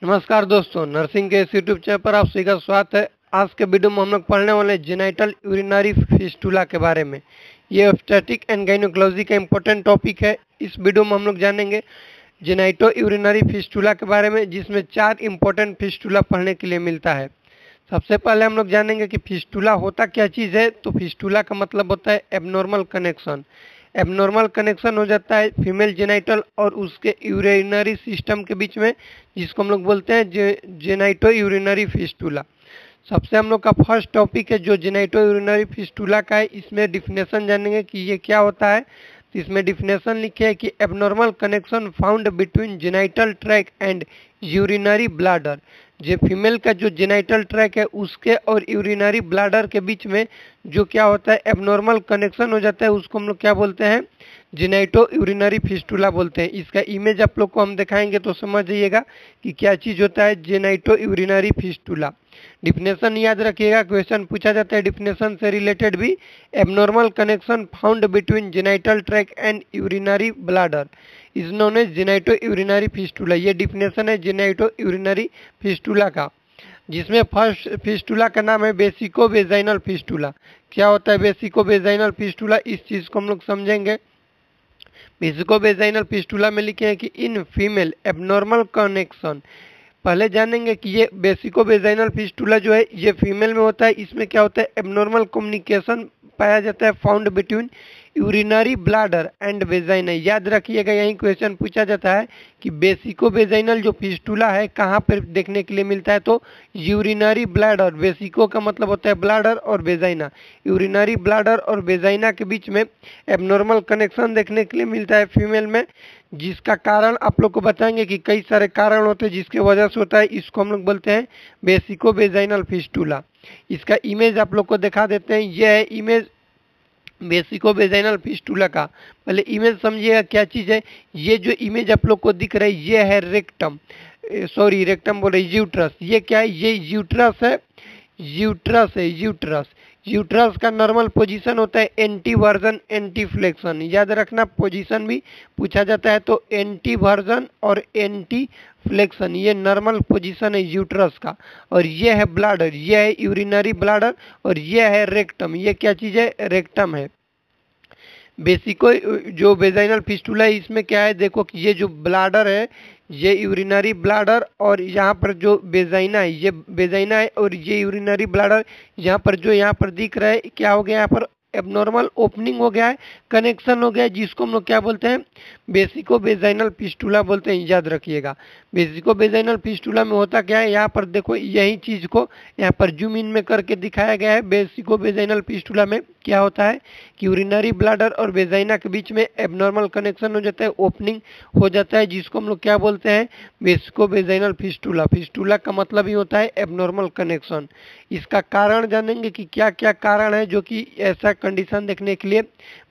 नमस्कार दोस्तों, नर्सिंग के इस यूट्यूब चैनल पर आप सभी का स्वागत है। आज के वीडियो में हम लोग पढ़ने वाले जेनाइटल यूरिनरी फिस्टुला के बारे में। ये ऑब्स्टेट्रिक एंड गायनेकोलॉजी का इम्पोर्टेंट टॉपिक है। इस वीडियो में हम लोग जानेंगे जेनाइटो यूरिनरी फिस्टुला के बारे में, जिसमें 4 इम्पोर्टेंट फिस्टुला पढ़ने के लिए मिलता है। सबसे पहले हम लोग जानेंगे कि फिस्टुला होता क्या चीज़ है। तो फिस्टुला का मतलब होता है एबनॉर्मल कनेक्शन। एबनॉर्मल कनेक्शन हो जाता है फीमेल जेनाइटल और उसके यूरिनरी सिस्टम के बीच में, जिसको हम लोग बोलते हैं जेनाइटो यूरिनरी फिस्टुला। सबसे हम लोग का फर्स्ट टॉपिक है जो जेनाइटो यूरिनरी फिस्टुला का है। इसमें डिफिनेशन जानेंगे कि ये क्या होता है। तो इसमें डिफिनेशन लिखे है कि abnormal connection found between genital tract and urinary bladder. जो फीमेल का जो जेनाइटल ट्रैक है उसके और यूरिनरी ब्लाडर के बीच में जो क्या होता है एबनॉर्मल कनेक्शन हो जाता है, उसको हम लोग क्या बोलते हैं, जेनाइटो यूरिनरी फिस्टुला बोलते हैं। इसका इमेज आप लोग को हम दिखाएंगे तो समझ जाइएगा कि क्या चीज़ होता है जेनाइटो यूरिनरी फिस्टुला। डिफिनेशन याद रखिएगा, क्वेश्चन पूछा जाता है डिफिनेशन से रिलेटेड भी। Abnormal connection found between genital tract and urinary bladder is known as genito urinary fistula. ये डिफिनेशन है जेनाइटो यूरिनरी फिस्टुला का, जिसमें फर्स्ट फिस्टुला का नाम है वेसिको वेजाइनल फिस्टुला। क्या होता है वेसिको वेजाइनल फिस्टुला, इस चीज़ को हम लोग समझेंगे। वेसिको वेजाइनल फिस्टुला में लिखे हैं कि इन फीमेल एबनॉर्मल कनेक्शन। पहले जानेंगे कि ये वेसिको वेजाइनल फिस्टुला जो है ये फीमेल में होता है। इसमें क्या होता है एबनॉर्मल कम्युनिकेशन पाया जाता है found between urinary bladder and vagina. याद रखिएगा, यही क्वेश्चन पूछा जाता है कि वेसिको वेजाइनल जो फिस्टुला है कहाँ पर देखने के लिए मिलता है। तो यूरिनरी ब्लाडर, वेसिको का मतलब होता है ब्लाडर और वेजाइना, यूरिनरी ब्लाडर और वेजाइना के बीच में एबनॉर्मल कनेक्शन देखने के लिए मिलता है फीमेल में। जिसका कारण आप लोग को बताएंगे कि कई सारे कारण होते हैं जिसके वजह से होता है। इसको हम लोग बोलते हैं वेसिको वेजाइनल फिस्टुला। इसका इमेज आप लोग को दिखा देते हैं। यह है इमेज वेसिको वेजाइनल फिस्टुला का। पहले इमेज समझिएगा क्या चीज़ है। ये जो इमेज आप लोग को दिख रहा है ये है रेक्टम, सॉरी रेक्टम बोल रहे यूट्रस। ये क्या है, ये यूट्रस है, यूट्रस है यूट्रस। यूट्रस का नॉर्मल पोजीशन होता है एंटी वर्जन एंटी फ्लेक्शन। याद रखना, पोजीशन भी पूछा जाता है तो एंटी वर्जन और एंटी फ्लेक्शन ये नॉर्मल पोजीशन है यूट्रस का। और ये है ब्लाडर, ये है यूरिनरी ब्लाडर, और ये है रेक्टम। ये क्या चीज़ है, रेक्टम है। बेसिको जो वेजाइनल फिस्टुला है इसमें क्या है, देखो कि ये जो ब्लाडर है ये यूरिनरी ब्लाडर, और यहाँ पर जो वेजाइना है ये वेजाइना है, और ये यूरिनरी ब्लाडर यहाँ पर जो यहाँ पर दिख रहा है क्या हो गया, यहाँ पर एबनॉर्मल ओपनिंग हो गया है, कनेक्शन हो गया है, जिसको हम लोग क्या बोलते हैं बेसिको वेजाइनल फिस्टुला बोलते हैं। याद रखिएगा, बेसिको वेजाइनल फिस्टुला में होता क्या है, यहाँ पर देखो यही चीज़ को यहाँ पर जूम इन में करके दिखाया गया है। बेसिको वेजाइनल फिस्टुला में क्या होता है कि यूरिनरी ब्लाडर और वेजाइना के बीच में एबनॉर्मल कनेक्शन हो जाता है, ओपनिंग हो जाता है, जिसको हम लोग क्या बोलते हैं वेसिको वेजाइनल फिस्टुला। फिस्टुला का मतलब ही होता है एबनॉर्मल कनेक्शन। इसका कारण जानेंगे कि क्या क्या कारण है जो कि ऐसा कंडीशन देखने के लिए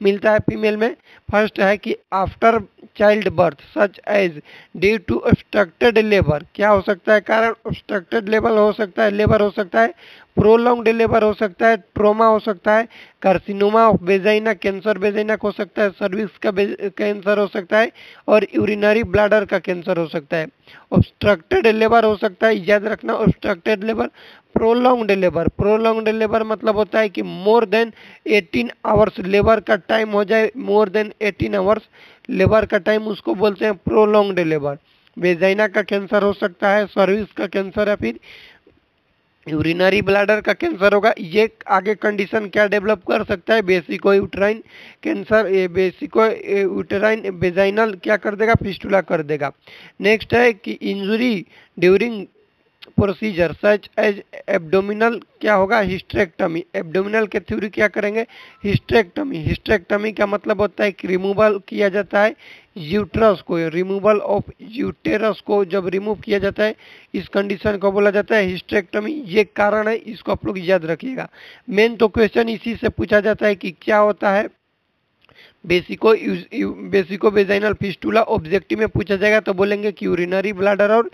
मिलता है फीमेल में। फर्स्ट है कि after child birth such as due to obstructed labour. क्या हो सकता है कारण, ऑब्स्ट्रक्टेड लेबर हो सकता है, लेबर हो सकता है, प्रोलॉन्ग्ड लेबर हो सकता है, ट्रोमा हो सकता है, carcinoma of vagina, cancer vagina हो सकता है, सर्विक्स का कैंसर हो सकता है, और यूरिनरी ब्लाडर का कैंसर हो सकता है। ऑब्स्ट्रक्टेड लेबर हो सकता है, याद रखना obstructed labour. Prolonged labour, prolonged labour मतलब होता है कि मोर देन 18 आवर्स लेबर का टाइम हो जाए, मोर देन 18 आवर्स लेबर का टाइम, उसको बोलते हैं प्रोलॉन्ग्ड लेबर। वेजाइना का कैंसर हो सकता है, सर्विक्स का कैंसर, या फिर यूरिनरी ब्लाडर का कैंसर होगा। ये आगे कंडीशन क्या डेवलप कर सकता है, vesico uterine cancer, vesico uterine vaginal क्या कर देगा, फिस्टुला कर देगा। नेक्स्ट है कि injury during procedure such as abdominal क्या होगा, हिस्टेरेक्टमी। एब्डोमिनल के थ्रू क्या करेंगे, हिस्टेरेक्टमी। हिस्टेरेक्टमी का मतलब होता है कि रिमूवल किया जाता है यूट्रस को, रिमूवल ऑफ यूटेरस को जब रिमूव किया जाता है इस कंडीशन को बोला जाता है हिस्टेरेक्टमी। ये कारण है, इसको आप लोग याद रखिएगा। मेन तो क्वेश्चन इसी से पूछा जाता है कि क्या होता है बेसिको वेजाइनल फिस्टुला। ऑब्जेक्टिव में पूछा जाएगा तो बोलेंगे कि यूरिनरी ब्लाडर और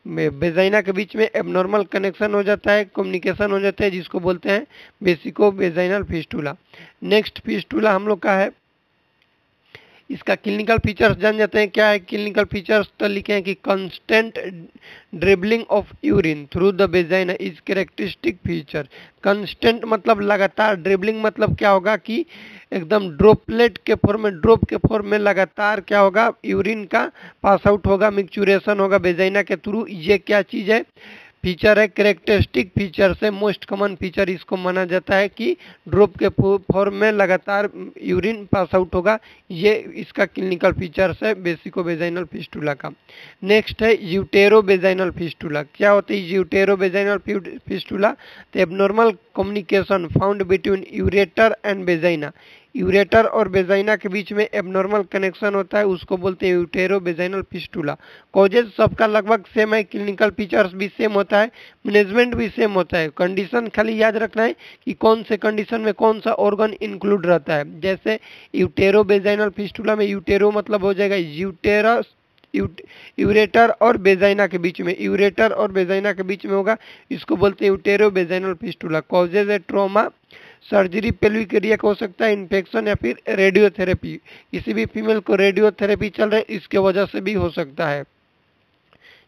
वेजाइना के बीच में एबनॉर्मल कनेक्शन हो जाता है, कम्युनिकेशन हो जाता है, जिसको बोलते हैं बेसिको वेजाइनल फिस्टुला। नेक्स्ट फिस्टुला हम लोग का है इसका क्लिनिकल फीचर्स जान जाते हैं। क्या है क्लिनिकल फीचर्स? तो लिखे हैं कि constant dribbling of urine through the vagina is characteristic feature. Constant मतलब लगातार, ड्रिबलिंग मतलब क्या होगा कि एकदम ड्रॉपलेट के फॉर्म में, ड्रॉप के फॉर्म में लगातार क्या होगा, यूरिन का पास आउट होगा, मिक्चुरेशन होगा वेजाइना के थ्रू। ये क्या चीज़ है? फीचर है, कैरेक्टरिस्टिक फीचर से मोस्ट कॉमन फीचर इसको माना जाता है कि ड्रॉप के फॉर्म में लगातार यूरिन पास आउट होगा। ये इसका क्लिनिकल फीचर्स है बेसिको वेजाइनल फिस्टुला का। नेक्स्ट है यूटेरो वेजाइनल फिस्टुला। क्या होता है यूटेरो वेजाइनल फिस्टुला? तो abnormal communication found between ureter and vagina. Ureter और वेजाइना के बीच में एबनॉर्मल कनेक्शन होता है, उसको बोलते हैं यूटेरो वेजाइनल फिस्टुला। कॉजेज सबका लगभग सेम है, क्लिनिकल फीचर्स भी सेम होता है, मैनेजमेंट भी सेम होता है। कंडीशन खाली याद रखना है कि कौन से कंडीशन में कौन सा ऑर्गन इंक्लूड रहता है। जैसे यूटेरो वेजाइनल फिस्टुला में यूटेरो मतलब हो जाएगा यूटेरस, यूरेटर और वेजाइना के बीच में, यूरेटर और वेजाइना के बीच में होगा, इसको बोलते हैं यूटेरो वेजाइनल फिस्टुला। कॉजेज है ट्रॉमा, सर्जरी, पेल्विक एरिया का हो सकता है, इन्फेक्शन या फिर रेडियोथेरेपी। किसी भी फीमेल को रेडियोथेरेपी चल रहा है इसके वजह से भी हो सकता है।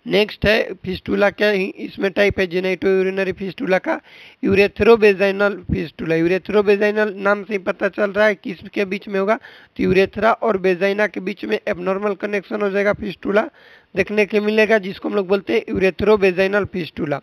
नेक्स्ट है फिस्टुला। क्या ही इसमें टाइप है जेनिटो यूरिनरी फिस्टुला का यूरेथ्रोवेजाइनल फिस्टुला। यूरेथ्रोवेजाइनल नाम से ही पता चल रहा है किसके बीच में होगा, तो यूरेथ्रा और वेजाइना के बीच में एबनॉर्मल कनेक्शन हो जाएगा, फिस्टुला देखने के मिलेगा, जिसको हम लोग बोलते हैं यूरेथ्रोवेजाइनल फिस्टुला।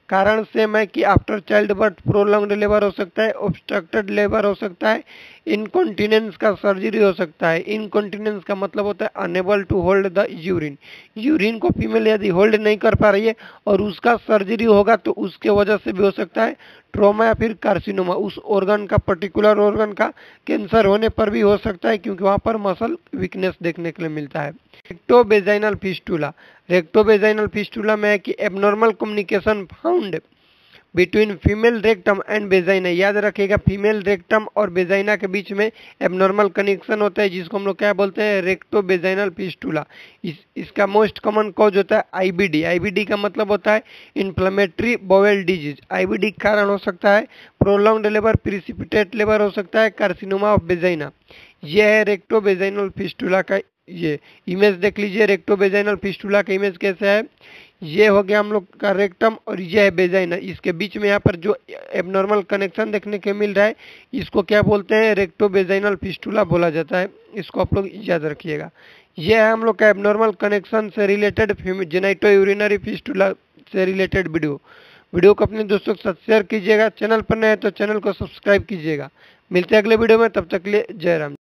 कारण सेम है कि after child birth prolonged labour हो सकता है, ऑब्स्ट्रक्टेड लेबर हो सकता है, इनकॉन्टिनेंस का सर्जरी हो सकता है। इनकॉन्टिनेंस का मतलब होता है unable to hold the urine. Urine को फीमेल यदि होल्ड नहीं कर पा रही है और उसका सर्जरी होगा तो उसके वजह से भी हो सकता है ट्रॉमा या फिर कार्सिनोमा, उस ऑर्गन का, पर्टिकुलर ऑर्गन का कैंसर होने पर भी हो सकता है, क्योंकि वहाँ पर मसल वीकनेस देखने के लिए मिलता है। रेक्टोवेजाइनल फिस्टुला। रेक्टोवेजाइनल फिस्टुला में है कि abnormal communication found between female rectum and vagina. याद रखिएगा फीमेल रेक्टम और वेजाइना के बीच में एबनॉर्मल कनेक्शन होता है, जिसको हम लोग क्या बोलते हैं, रेक्टोवेजाइनल फिस्टुला। इसका मोस्ट कॉमन कॉज होता है आईबीडी। आईबीडी का मतलब होता है इन्फ्लेमेटरी बाउल डिजीज। आईबीडी के कारण हो सकता है प्रोलॉन्ग्ड लेबर, प्रिसिपिटेट लेबर हो सकता है, कार्सिनोमा ऑफ वेजाइना। यह है रेक्टोवेजाइनल फिस्टुला का। ये इमेज देख लीजिए, रेक्टोवेजाइनल फिस्टुला का इमेज कैसा है। ये हो गया हम लोग का रेक्टम और ये है वेजाइना, इसके बीच में यहाँ पर जो एबनॉर्मल कनेक्शन देखने के मिल रहा है इसको क्या बोलते हैं, रेक्टोवेजाइनल फिस्टुला बोला जाता है। इसको आप लोग याद रखिएगा। ये है हम लोग का एबनॉर्मल कनेक्शन से रिलेटेड जेनिटो यूरिनरी फिस्टुला से रिलेटेड वीडियो को अपने दोस्तों के साथ शेयर कीजिएगा। चैनल पर नए हैं तो चैनल को सब्सक्राइब कीजिएगा। मिलते हैं अगले वीडियो में, तब तक के लिए जय राम।